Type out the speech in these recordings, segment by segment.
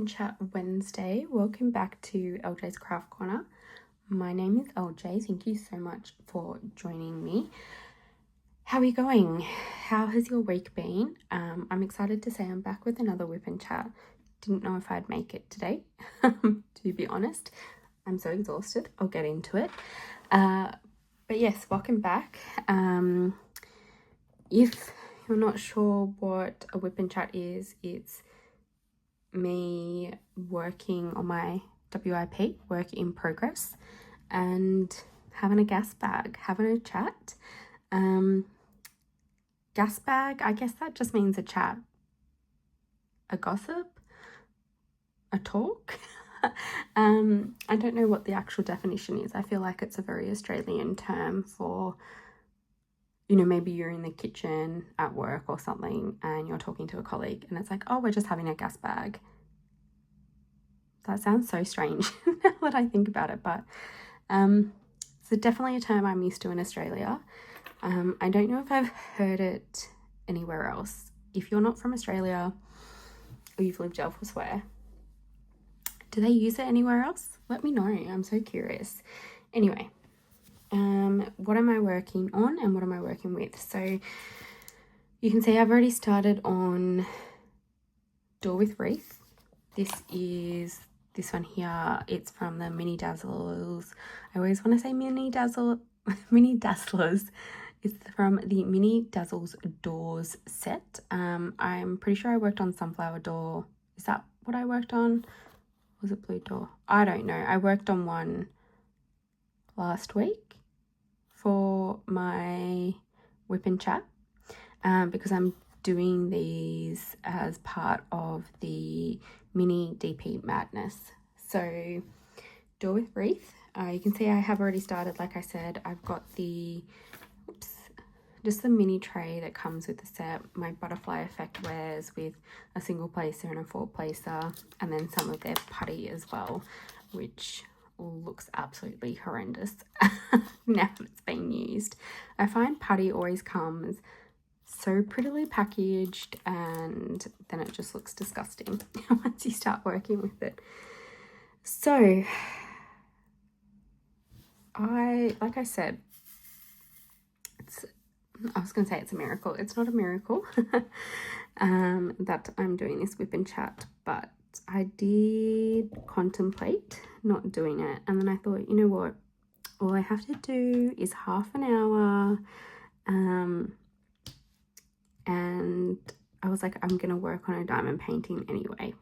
Chat Wednesday. Welcome back to LJ's Craft Corner. My name is LJ. Thank you so much for joining me. How are you going? How has your week been? I'm excited to say I'm back with another WIP and Chat. Didn't know if I'd make it today, to be honest. I'm so exhausted. I'll get into it. But yes, welcome back. If you're not sure what a WIP and Chat is, it's me working on my WIP, work in progress, and having a gas bag, having a chat. Gas bag, I guess that just means a chat, a gossip, a talk. I don't know what the actual definition is. I feel like it's a very Australian term for, you know, maybe you're in the kitchen at work or something and you're talking to a colleague and it's like, oh, we're just having a gas bag. That sounds so strange now that I think about it, but it's definitely a term I'm used to in Australia. I don't know if I've heard it anywhere else. If you're not from Australia or you've lived elsewhere, do they use it anywhere else? Let me know. I'm so curious. Anyway, what am I working on and what am I working with? So you can see I've already started on Door with Wreath. This is this one here. It's from the Mini Dazzles. I always want to say Mini Dazzlers. It's from the Mini Dazzles Doors set. I'm pretty sure I worked on Sunflower Door. Is that what I worked on? Was it Blue Door? I don't know. I worked on one last week for my WIP and Chat because I'm doing these as part of the mini DP madness. So Door with Wreath, you can see I have already started. Like I said, I've got the just the mini tray that comes with the set, my butterfly effect wares with a single placer and a 4-placer, and then some of their putty as well, which looks absolutely horrendous now that it's being used. I find putty always comes so prettily packaged and then it just looks disgusting once you start working with it. So like I said, I was going to say it's a miracle. It's not a miracle that I'm doing this WIP and Chat, but I did contemplate not doing it. And then I thought, you know what? All I have to do is half an hour. And I was like, I'm going to work on a diamond painting anyway.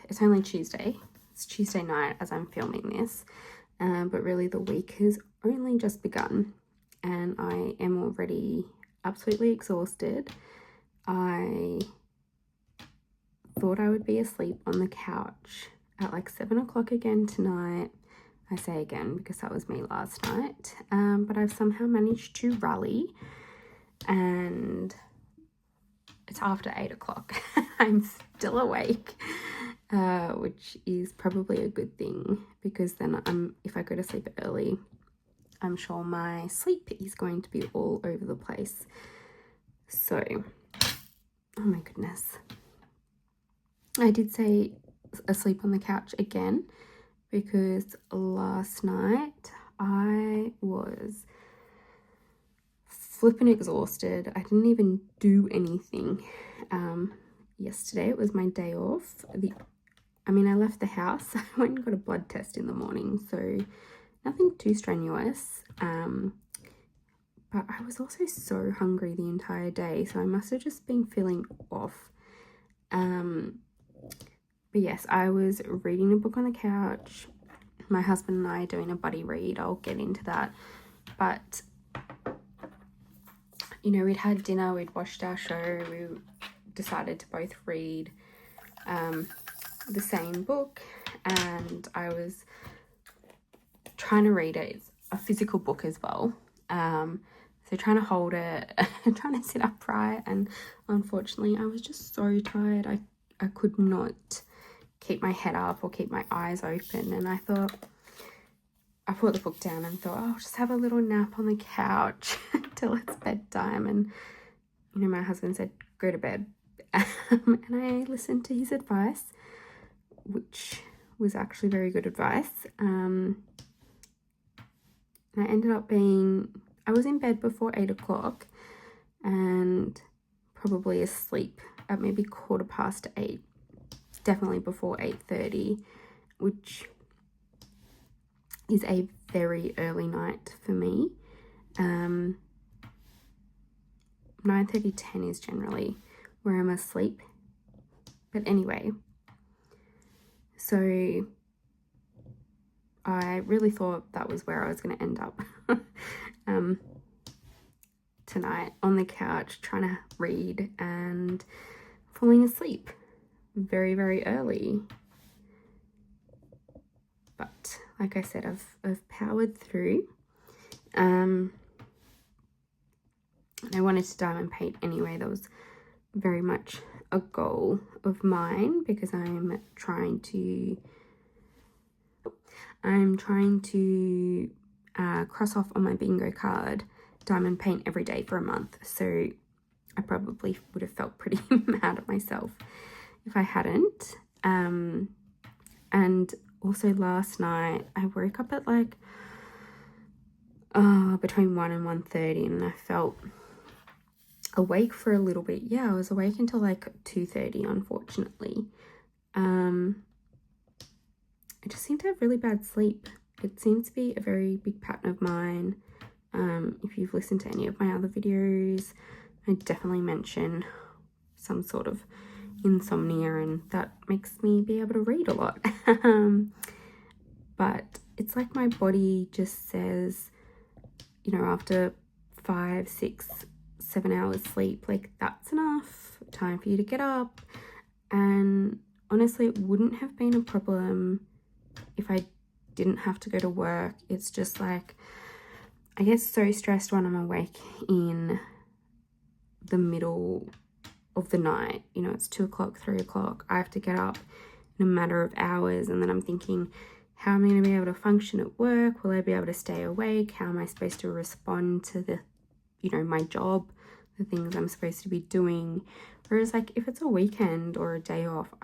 It's only Tuesday. It's Tuesday night as I'm filming this. But really the week has only just begun and I am already absolutely exhausted. I thought I would be asleep on the couch at like 7 o'clock again tonight. I say again because that was me last night. But I've somehow managed to rally and it's after 8 o'clock. I'm still awake. Which is probably a good thing because then if I go to sleep early, I'm sure my sleep is going to be all over the place. So, oh my goodness. I did say asleep on the couch again because last night I was flipping exhausted. I didn't even do anything. Yesterday it was my day off. I left the house. I went and got a blood test in the morning, so nothing too strenuous. But I was also so hungry the entire day, so I must have just been feeling off. But yes, I was reading a book on the couch. My husband and I are doing a buddy read. I'll get into that. But, you know, we'd had dinner, we'd watched our show, we decided to both read the same book, and I was trying to read it. It's a physical book as well, so trying to hold it trying to sit upright, and unfortunately I was just so tired. I could not keep my head up or keep my eyes open, and I put the book down and thought, oh, I'll just have a little nap on the couch till it's bedtime. And you know, my husband said go to bed, and I listened to his advice, which was actually very good advice. And I ended up I was in bed before 8 o'clock and probably asleep at maybe 8:15, definitely before 8:30, which is a very early night for me. 9:30, 10 is generally where I'm asleep. But anyway, so I really thought that was where I was going to end up tonight, on the couch trying to read and falling asleep very, very early. But like I said, I've powered through. And I wanted to diamond paint anyway. That was very much a goal of mine, because I'm trying to cross off on my bingo card diamond paint every day for a month. So I probably would have felt pretty mad at myself if I hadn't. And also last night I woke up at like between 1 and 1:30, and I felt awake for a little bit. Yeah, I was awake until like 2:30, unfortunately. I just seem to have really bad sleep. It seems to be a very big pattern of mine. If you've listened to any of my other videos, I definitely mention some sort of insomnia, and that makes me be able to read a lot. But it's like my body just says, you know, after 5, 6, 7 hours sleep, like, that's enough, time for you to get up. And honestly, it wouldn't have been a problem if I didn't have to go to work. It's just like, I get so stressed when I'm awake in the middle of the night. You know, it's 2 o'clock, 3 o'clock. I have to get up in a matter of hours, and then I'm thinking, how am I going to be able to function at work? Will I be able to stay awake? How am I supposed to respond to the, you know, my job, the things I'm supposed to be doing? Whereas, like, if it's a weekend or a day off,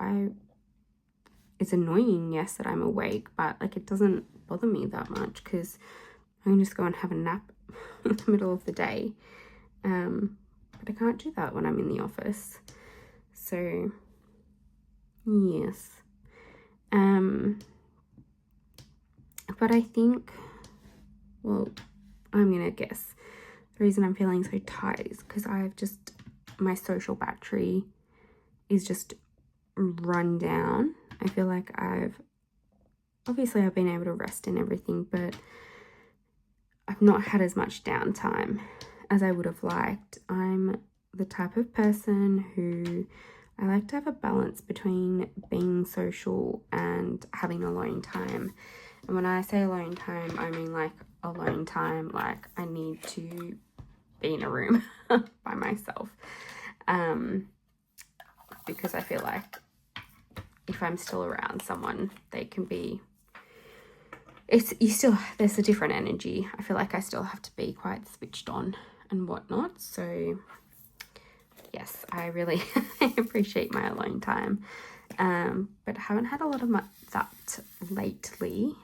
it's annoying, yes, that I'm awake, but like, it doesn't bother me that much, because I can just go and have a nap in the middle of the day. But I can't do that when I'm in the office. So yes. But I think, well, I'm gonna guess the reason I'm feeling so tired is because my social battery is just run down. I feel like I've been able to rest and everything, but I've not had as much downtime as I would have liked. I'm the type of person who I like to have a balance between being social and having alone time. And when I say alone time, I mean like alone time, like I need to be in a room by myself. Because I feel like if I'm still around someone, they can be, there's a different energy. I feel like I still have to be quite switched on and whatnot. So yes, I really appreciate my alone time. But haven't had a lot of that lately.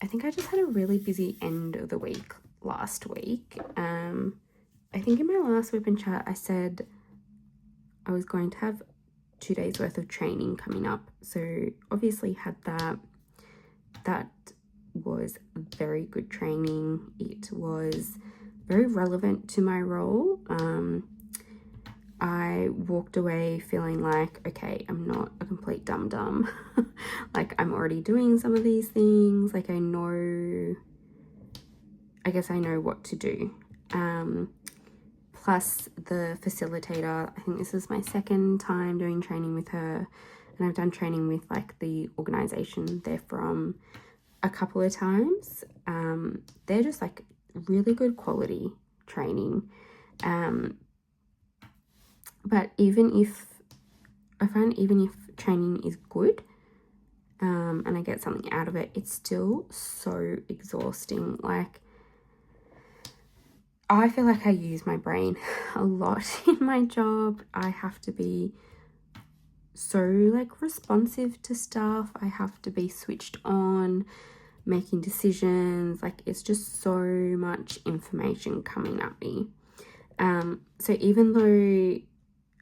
I think I just had a really busy end of the week last week. I think in my last WIP and chat, I said I was going to have 2 days worth of training coming up. So obviously had that. That was very good training. It was very relevant to my role. I walked away feeling like, okay, I'm not a complete dum-dum. Like, I'm already doing some of these things. Like, I guess I know what to do. Plus the facilitator, I think this is my second time doing training with her, and I've done training with like the organization they're from a couple of times. They're just like really good quality training. But even if training is good, and I get something out of it, it's still so exhausting. Like, I feel like I use my brain a lot in my job. I have to be so like responsive to stuff. I have to be switched on, making decisions. Like, it's just so much information coming at me. So even though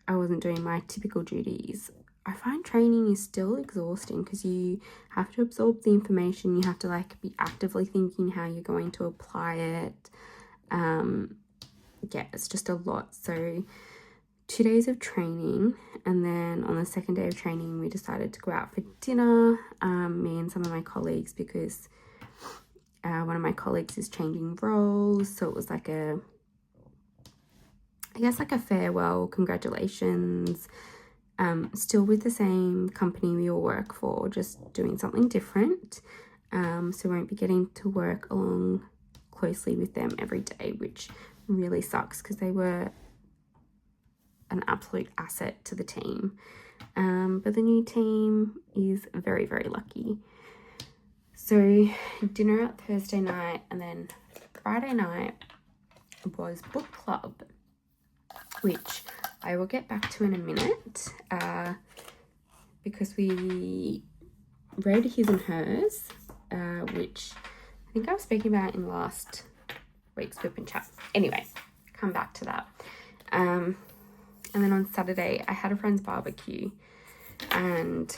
I wasn't doing my typical duties, I find training is still exhausting because you have to absorb the information. You have to like be actively thinking how you're going to apply it. Yeah, it's just a lot. So 2 days of training, and then on the second day of training we decided to go out for dinner, me and some of my colleagues, because one of my colleagues is changing roles. So it was like I guess like a farewell, congratulations, still with the same company we all work for, just doing something different. So won't be getting to work along closely with them every day, which really sucks because they were an absolute asset to the team. But the new team is very, very lucky. So dinner out Thursday night, and then Friday night was book club, which I will get back to in a minute, because we read His and Hers, which I think I was speaking about in last week's WIP and chat. Anyway, come back to that. And then on Saturday I had a friend's barbecue, and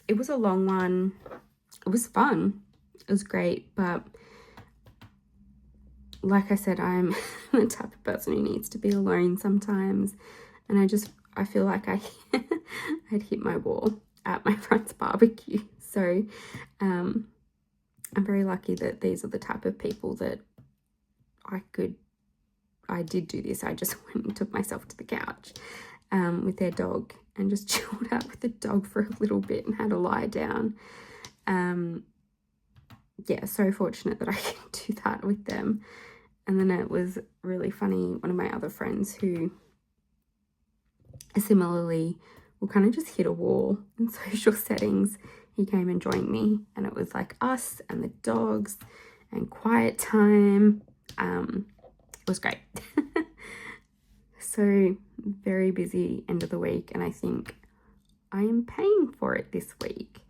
it was a long one. It was fun. It was great, but like I said, I'm the type of person who needs to be alone sometimes, and I feel like I'd hit my wall at my friend's barbecue. So I'm very lucky that these are the type of people that I did do this. I just went and took myself to the couch with their dog and just chilled out with the dog for a little bit and had a lie down. Yeah, so fortunate that I can do that with them. And then it was really funny, one of my other friends who similarly will kind of just hit a wall in social settings, he came and joined me, and it was like us and the dogs and quiet time. It was great. So very busy end of the week, and I think I am paying for it this week.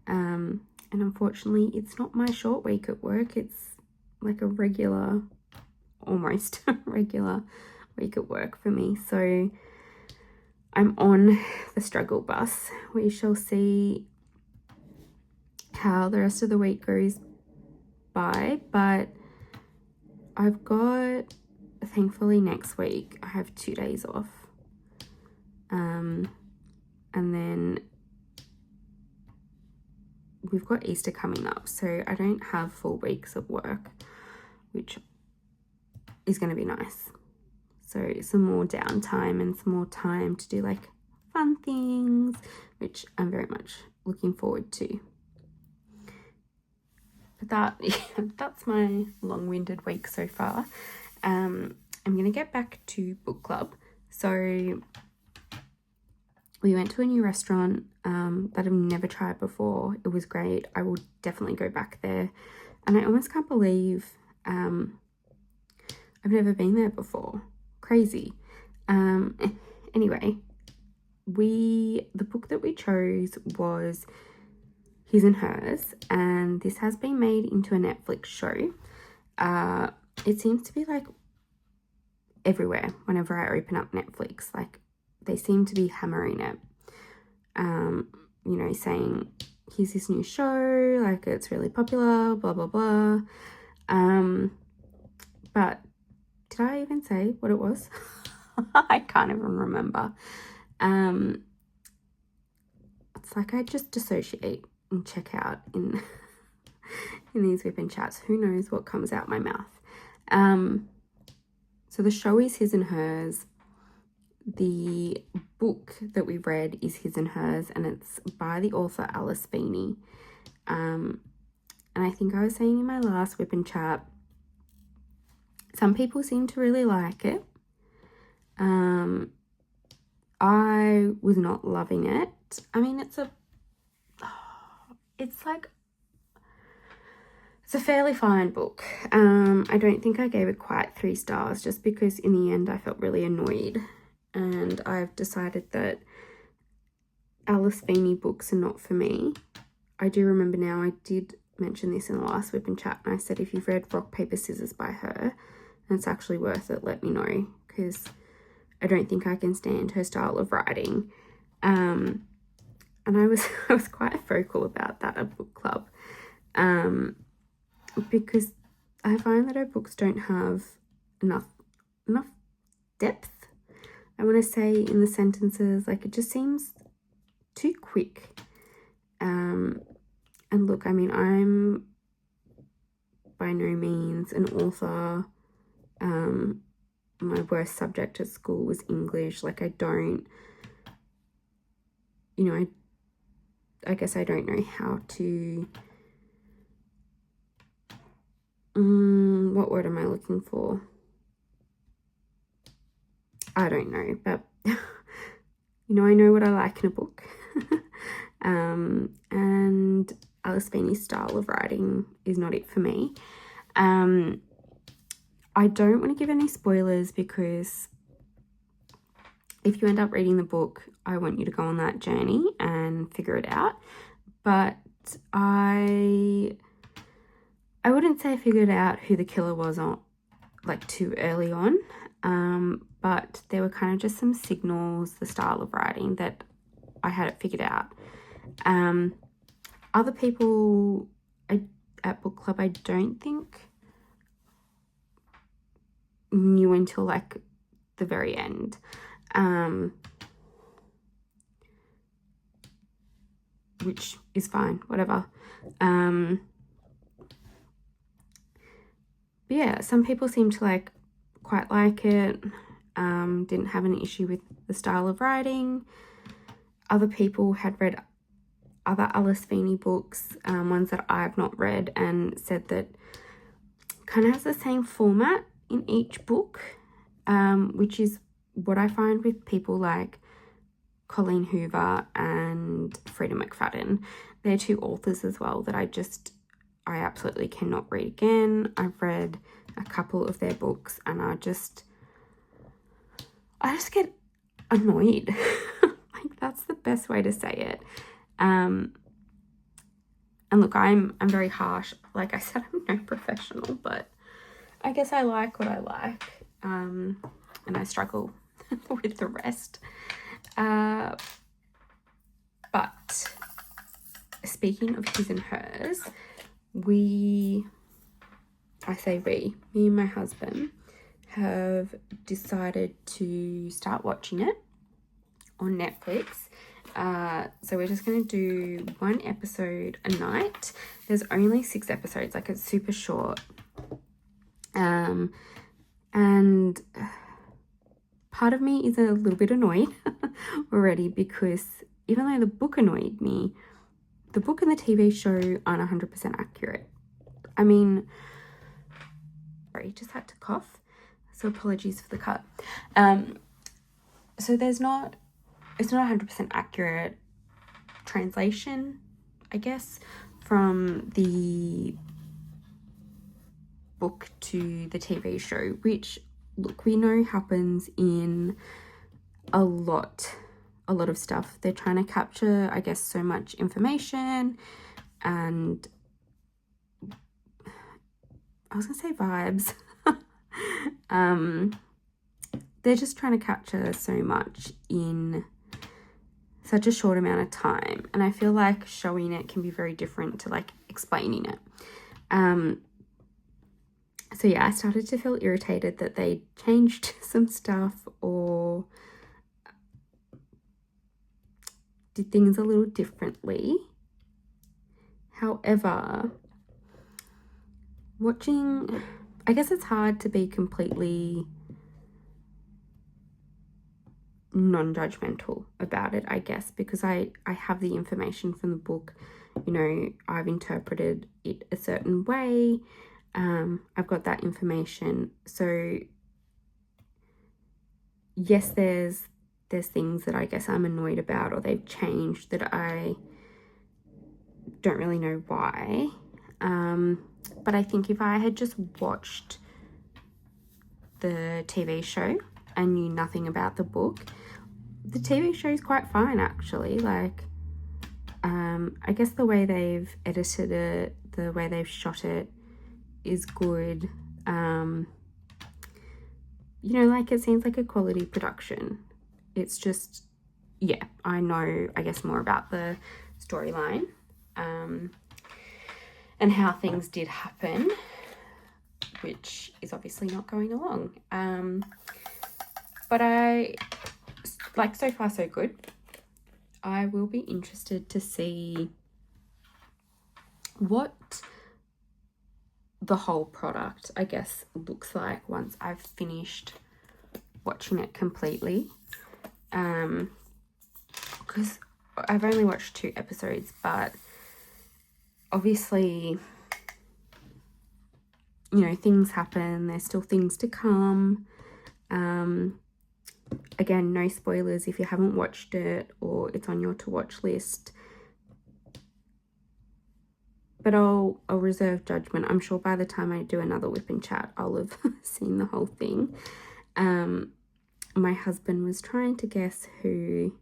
And unfortunately it's not my short week at work, it's like a regular, almost regular week at work for me. So I'm on the struggle bus. We shall see how the rest of the week goes by, but I've got, thankfully next week I have 2 days off, and then we've got Easter coming up, so I don't have full weeks of work, which is going to be nice. So some more downtime and some more time to do like fun things, which I'm very much looking forward to. But that's my long-winded week so far. I'm going to get back to book club. So we went to a new restaurant that I've never tried before. It was great. I will definitely go back there. And I almost can't believe I've never been there before. Crazy. Anyway, the book that we chose was His and Hers, and this has been made into a Netflix show. It seems to be like everywhere whenever I open up Netflix. Like, they seem to be hammering it, you know, saying here's this new show, like it's really popular, blah blah blah. But did I even say what it was? I can't even remember. It's like I just dissociate and check out in these WIP and chats. Who knows what comes out my mouth. So the show is His and Hers. The book that we read is His and Hers, and it's by the author Alice Beanie. And I think I was saying in my last WIP and chat, some people seem to really like it. I was not loving it. I mean, it's like It's a fairly fine book. I don't think I gave it quite 3 stars just because in the end I felt really annoyed, and I've decided that Alice Feeney books are not for me. I do remember now I did mention this in the last WIP and chat, and I said if you've read Rock, Paper, Scissors by her and it's actually worth it, let me know, because I don't think I can stand her style of writing. And I was quite vocal about that at book club, because I find that her books don't have enough depth, I want to say, in the sentences. Like, it just seems too quick. And look, I mean, I'm by no means an author. My worst subject at school was English. Like, I don't, you know, I guess I don't know how to, what word am I looking for? I don't know, but you know, I know what I like in a book. And Alice Feeney's style of writing is not it for me. I don't want to give any spoilers, because if you end up reading the book, I want you to go on that journey and figure it out. But I wouldn't say I figured out who the killer was on, like, too early on. But there were kind of just some signals, the style of writing, that I had it figured out. Other people at book club, I don't think knew until like the very end. Which is fine, whatever. But yeah, some people seem to quite like it. Didn't have an issue with the style of writing. Other people had read other Alice Feeney books, ones that I've not read, and said that kind of has the same format in each book, which is what I find with people like Colleen Hoover and Frida McFadden. They're two authors as well that I absolutely cannot read again. I've read a couple of their books and I just get annoyed. Like, that's the best way to say it. And look, I'm very harsh. Like I said, I'm no professional, but I guess I like what I like. And I struggle with the rest. But speaking of his and hers, me and my husband have decided to start watching it on Netflix. So we're just going to do one episode a night. There's only 6 episodes, like, it's super short. And part of me is a little bit annoyed already, because even though the book annoyed me, the book and the TV show aren't 100% accurate. I mean, sorry, just had to cough, so apologies for the cut. So it's not 100% accurate translation, I guess, from the book to the TV show, which, look, we know happens in a lot of stuff. They're trying to capture, I guess, so much information, and I was gonna say vibes. They're just trying to capture so much in such a short amount of time, and I feel like showing it can be very different to like explaining it. So yeah, I started to feel irritated that they changed some stuff or did things a little differently. However, watching, I guess it's hard to be completely non-judgmental about it, I guess, because I have the information from the book. You know, I've interpreted it a certain way. I've got that information. So yes, there's things that I guess I'm annoyed about or they've changed that I don't really know why. But I think if I had just watched the TV show and knew nothing about the book, the TV show is quite fine actually. Like, I guess the way they've edited it, the way they've shot it is good. You know, like, it seems like a quality production. It's just, yeah, I know, I guess, more about the storyline, and how things did happen, which is obviously not going along. But like, so far so good. I will be interested to see what the whole product, I guess, looks like once I've finished watching it completely. Because I've only watched 2 episodes, but obviously, you know, things happen. There's still things to come. Again, no spoilers if you haven't watched it or it's on your to watch list. But I'll reserve judgment. I'm sure by the time I do another WIP and chat, I'll have seen the whole thing. My husband was trying to guess who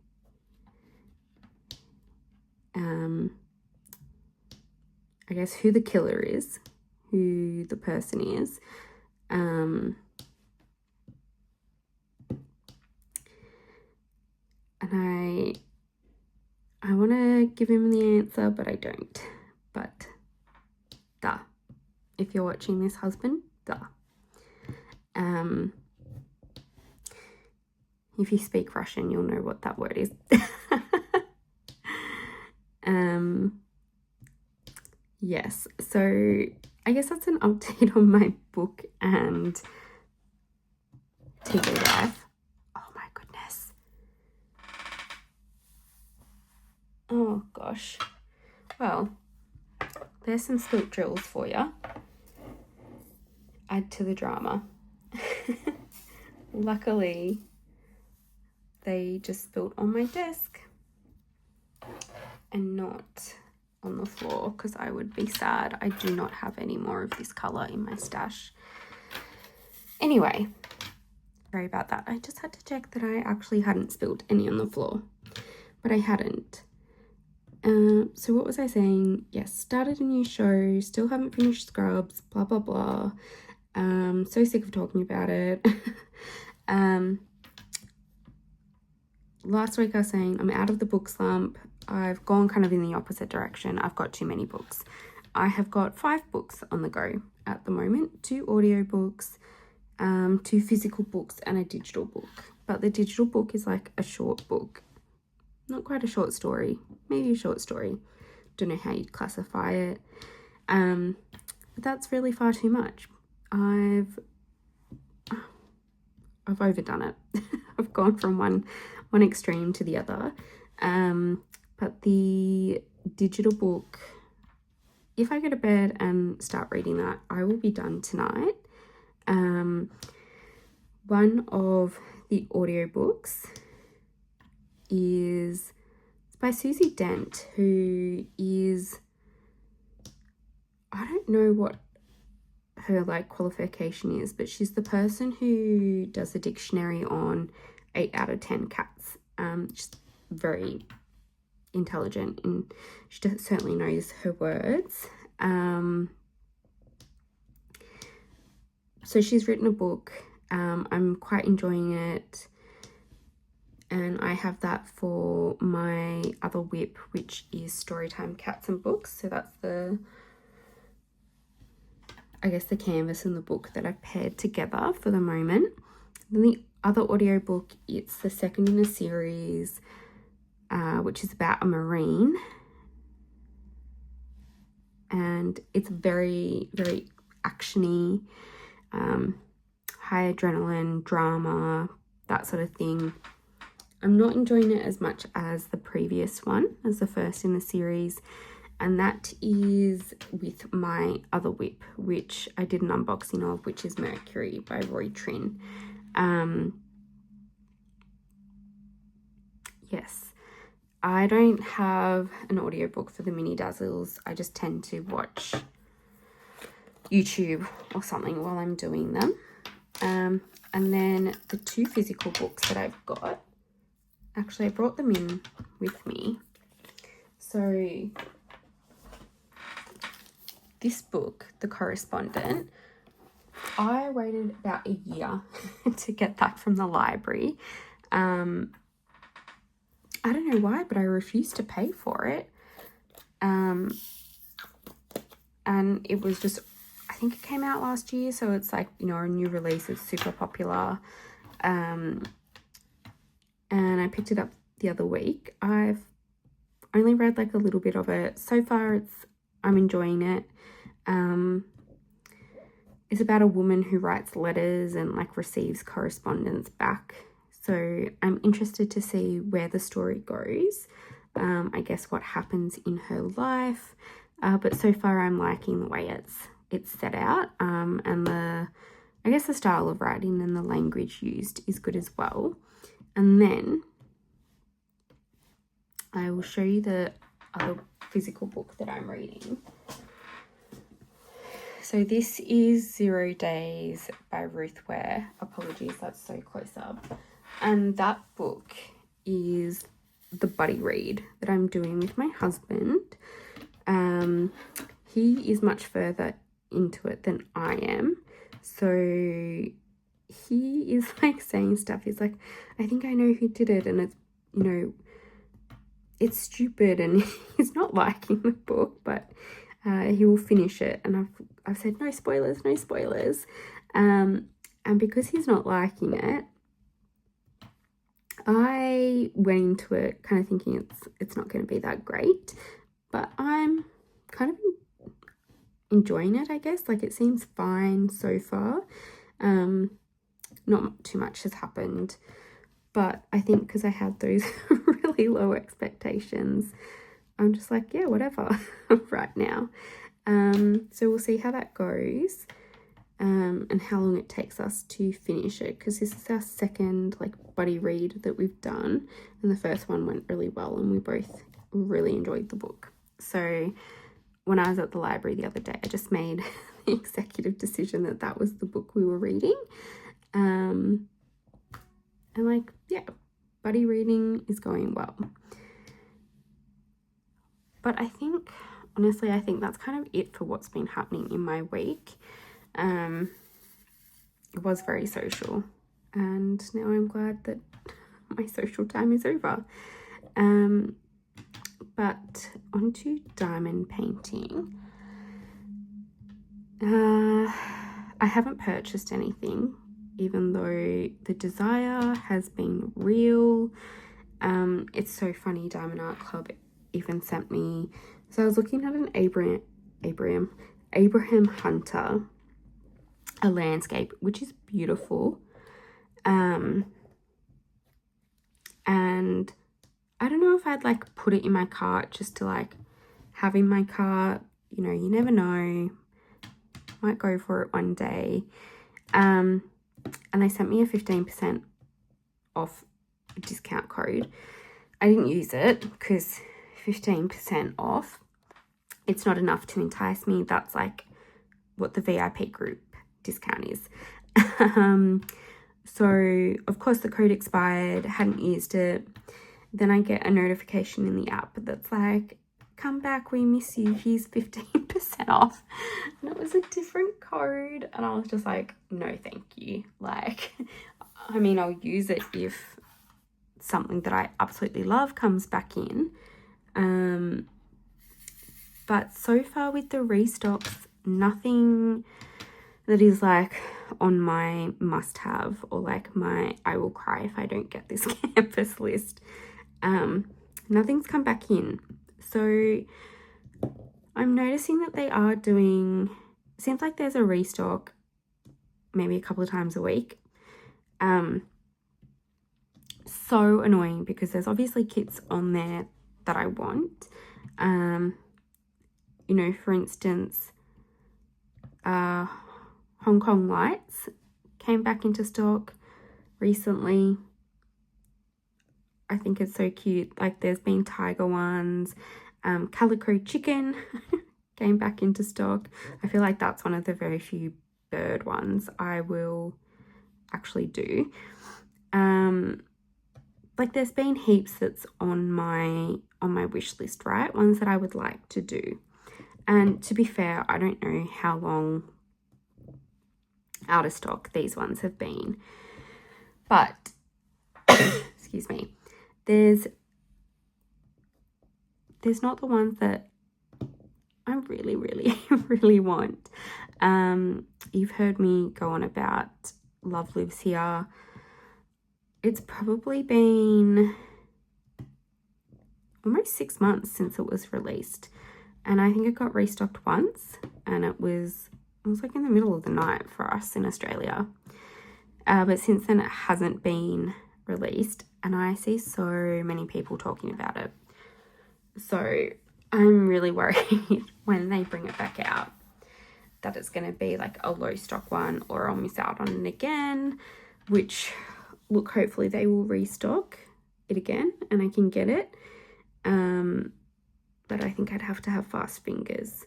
I guess who the killer is, who the person is. And I want to give him the answer, but I don't. But duh. If you're watching this, husband, duh. If you speak Russian, you'll know what that word is. Yes, so I guess that's an update on my book and TV life. Oh my goodness. Oh gosh. Well, there's some spilt drills for you. Add to the drama. Luckily, they just spilt on my desk and not on the floor, because I would be sad. I do not have any more of this colour in my stash. Anyway, sorry about that. I just had to check that I actually hadn't spilled any on the floor, but I hadn't. So what was I saying? Yes, started a new show, still haven't finished Scrubs, blah, blah, blah. So sick of talking about it. Last week I was saying I'm out of the book slump. I've gone kind of in the opposite direction. I've got too many books. I have got 5 books on the go at the moment, 2 audiobooks, 2 physical books and a digital book. But the digital book is like a short book. Not quite a short story, maybe a short story. Don't know how you'd classify it. But that's really far too much. I've overdone it. I've gone from one extreme to the other. But the digital book, if I go to bed and start reading that, I will be done tonight. One of the audiobooks is by Susie Dent, who is, I don't know what her like qualification is, but she's the person who does the dictionary on 8 out of 10 cats. She's very intelligent and she certainly knows her words. So she's written a book. I'm quite enjoying it, and I have that for my other WIP, which is Storytime Cats and Books. So that's the, I guess, the canvas and the book that I've paired together for the moment. Then the other audiobook, it's the second in a series, which is about a marine, and it's very, very actiony, high adrenaline, drama, that sort of thing. I'm not enjoying it as much as the previous one, as the first in the series, and that is with my other WIP, which I did an unboxing of, which is Mercury by Roy Trin. Yes, I don't have an audiobook for the Mini Dazzles. I just tend to watch YouTube or something while I'm doing them. And then the 2 physical books that I've got, actually I brought them in with me. So this book, The Correspondent, I waited about a year to get that from the library. I don't know why, but I refused to pay for it. And it was just, I think it came out last year, so it's like, you know, a new release. It's super popular. And I picked it up the other week. I've only read like a little bit of it. So far, I'm enjoying it. It's about a woman who writes letters and like receives correspondence back. So I'm interested to see where the story goes. I guess what happens in her life. But so far I'm liking the way it's set out. And I guess the style of writing and the language used is good as well. And then I will show you the other physical book that I'm reading. So this is 0 Days by Ruth Ware. Apologies, that's so close up. And that book is the buddy read that I'm doing with my husband. He is much further into it than I am. So he is like saying stuff. He's like, I think I know who did it. And it's, you know, it's stupid. And he's not liking the book, but he will finish it. And I've said, no spoilers, no spoilers. And because he's not liking it, I went into it kind of thinking it's not going to be that great, but I'm kind of enjoying it, I guess. Like, it seems fine so far. Not too much has happened, but I think because I had those really low expectations, I'm just like, yeah, whatever right now. So we'll see how that goes. And how long it takes us to finish it, because this is our second like buddy read that we've done, and the first one went really well and we both really enjoyed the book. So when I was at the library the other day, I just made the executive decision that was the book we were reading. And like, yeah, buddy reading is going well. But I think, honestly, I think that's kind of it for what's been happening in my week. It was very social, and now I'm glad that my social time is over. But onto diamond painting. I haven't purchased anything, even though the desire has been real. It's so funny, Diamond Art Club even sent me, so I was looking at an Abraham Hunter, a landscape, which is beautiful. And I don't know if I'd like put it in my cart just to like have in my cart, you know, you never know, might go for it one day. And they sent me a 15% off discount code. I didn't use it because 15% off, it's not enough to entice me. That's like what the VIP group discount is. So of course the code expired, hadn't used it. Then I get a notification in the app that's like, come back, we miss you, here's 15% off. And it was a different code, and I was just like, no thank you. Like, I mean, I'll use it if something that I absolutely love comes back in. But so far with the restocks, nothing that is like on my must have or like my I will cry if I don't get this campus list. Nothing's come back in. So I'm noticing that they are doing, seems like there's a restock maybe a couple of times a week. So annoying, because there's obviously kits on there that I want. You know, for instance, Hong Kong Lights came back into stock recently. I think it's so cute. Like, there's been tiger ones. Calico Chicken came back into stock. I feel like that's one of the very few bird ones I will actually do. Like there's been heaps that's on my wish list, right? Ones that I would like to do. And to be fair, I don't know how long out of stock these ones have been. But excuse me. There's not the ones that I really, really, really want. You've heard me go on about Love Lives Here. It's probably been almost 6 months since it was released. And I think it got restocked once, and it was like in the middle of the night for us in Australia. But since then it hasn't been released, and I see so many people talking about it. So I'm really worried when they bring it back out that it's going to be like a low stock one, or I'll miss out on it again, which, look, hopefully they will restock it again and I can get it. But I think I'd have to have fast fingers.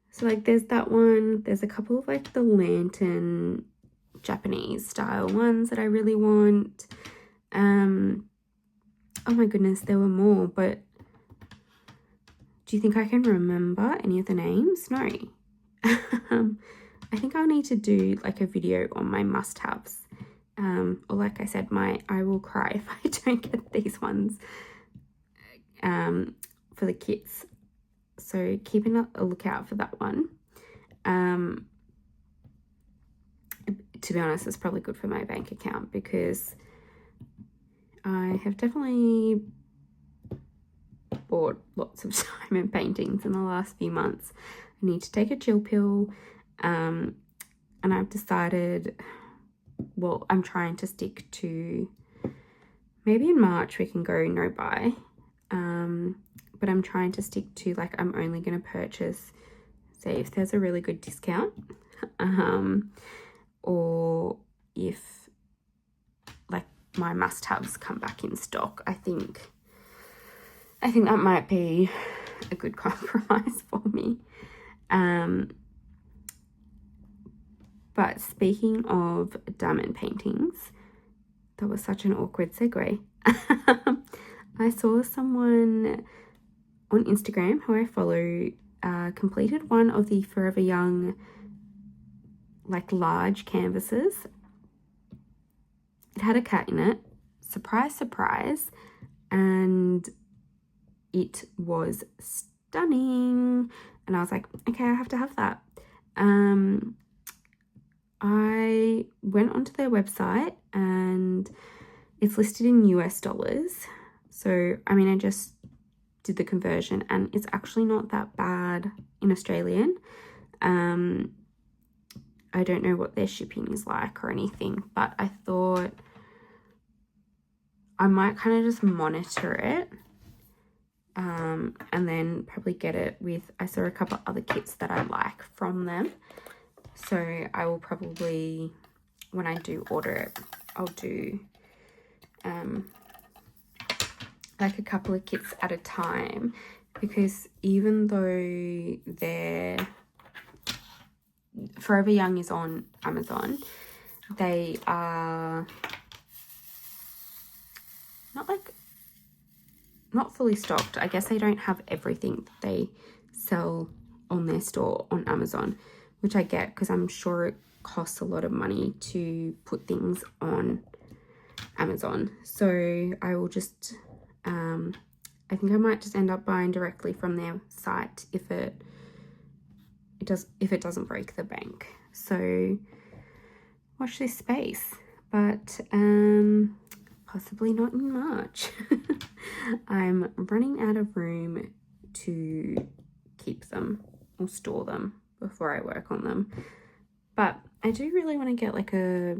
So like there's that one. There's a couple of like the lantern Japanese style ones that I really want. Oh my goodness, there were more, but do you think I can remember any of the names? No. I think I'll need to do like a video on my must-haves. Or like I said, I will cry if I don't get these ones for the kits. So keeping a lookout for that one. To be honest, it's probably good for my bank account because I have definitely bought lots of diamond paintings in the last few months. I need to take a chill pill, and I've decided, well, I'm trying to stick to, maybe in March we can go no buy, but I'm trying to stick to like I'm only going to purchase, say, if there's a really good discount, or if like my must-haves come back in stock. I think that might be a good compromise for me. But speaking of diamond paintings, that was such an awkward segue. I saw someone on Instagram who I follow completed one of the Forever Young like large canvases. It had a cat in it. Surprise, surprise. And it was stunning. And I was like, okay, I have to have that. I went onto their website and it's listed in US dollars. So, I mean, I just did the conversion and it's actually not that bad in Australian. I don't know what their shipping is like or anything, but I thought I might kind of just monitor it. And then probably get it with, I saw a couple other kits that I like from them. So I will probably, when I do order it, I'll do like a couple of kits at a time, because even though their Forever Young is on Amazon, they are not fully stocked. I guess they don't have everything that they sell on their store on Amazon, which I get because I'm sure it costs a lot of money to put things on Amazon. So I will just, I think I might just end up buying directly from their site if it doesn't break the bank. So watch this space, but possibly not in March. I'm running out of room to keep them or store them before I work on them. But I do really want to get like a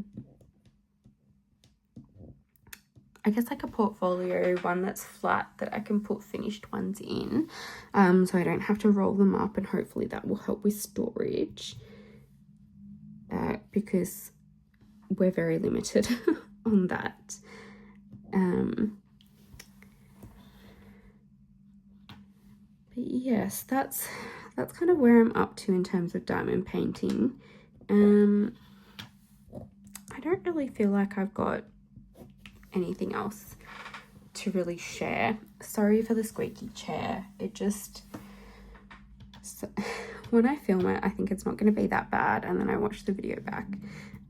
portfolio one that's flat that I can put finished ones in, so I don't have to roll them up, and hopefully that will help with storage, because we're very limited on that. But yes, that's that's kind of where I'm up to in terms of diamond painting. I don't really feel like I've got anything else to really share. Sorry for the squeaky chair. It just, when I film it, I think it's not going to be that bad, and then I watch the video back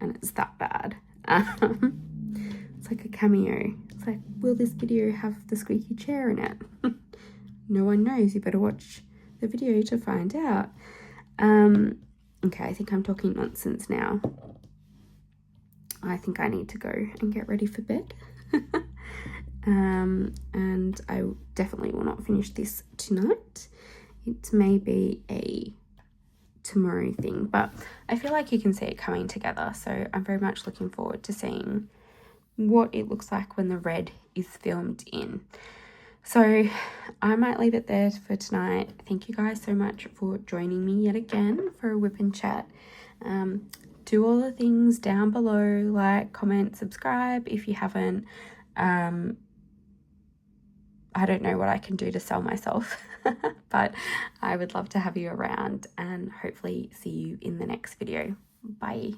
and it's that bad. It's like a cameo. It's like, will this video have the squeaky chair in it? No one knows. You better watch the video to find out. Okay, I think I'm talking nonsense now. I think I need to go and get ready for bed. And I definitely will not finish this tonight. It may be a tomorrow thing, but I feel like you can see it coming together, so I'm very much looking forward to seeing what it looks like when the red is filmed in. So I might leave it there for tonight. Thank you guys so much for joining me yet again for a whip and chat. Do all the things down below, like, comment, subscribe if you haven't. I don't know what I can do to sell myself, but I would love to have you around, and hopefully see you in the next video. Bye.